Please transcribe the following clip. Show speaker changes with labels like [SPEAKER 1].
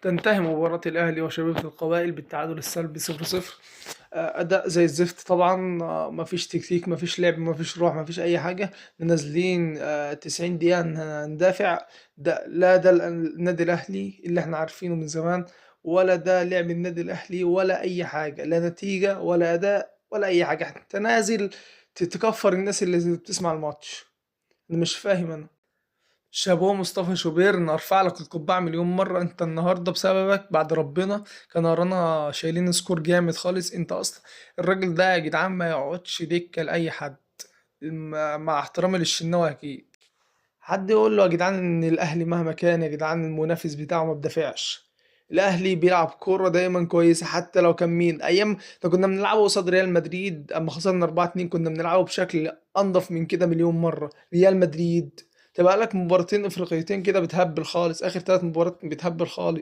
[SPEAKER 1] تنتهي مباراة الأهلي وشبيبة القبائل بالتعادل السلبي 0-0. أداء زي الزفت طبعا. مفيش تكتيك، مفيش لعب، مفيش روح، مفيش أي حاجة. نازلين 90 دقيقة ندافع. ده النادي الأهلي اللي احنا عارفينه من زمان، ولا ده لعب النادي الأهلي ولا أي حاجة، لا نتيجة ولا أداء ولا أي حاجة. انت نازل تكفر الناس اللي بتسمع الماتش. أنا مش فاهم أنا. شابوه مصطفى شوبير، انا ارفع لك القبعه مليون مره. انت النهارده بسببك بعد ربنا كان ورانا شايلين سكور جامد خالص. انت اصلا الراجل ده يا جدعان ما يقعدش دكه لاي حد، مع احترامي للشناوي اكيد. حد يقول له يا جدعان ان الاهلي مهما كان يا جدعان المنافس بتاعه ما بدافعش. الاهلي بيلعب كوره دايما كويسه، حتى لو كان مين ايام ده كنا بنلعبه قصاد ريال مدريد اما خسرنا 4-2، كنا بنلعبه بشكل انضف من كده مليون مره. ريال مدريد تبقى لك مباراتين افريقيتين كده بتهبل خالص، اخر 3 مباريات بتهبل خالص.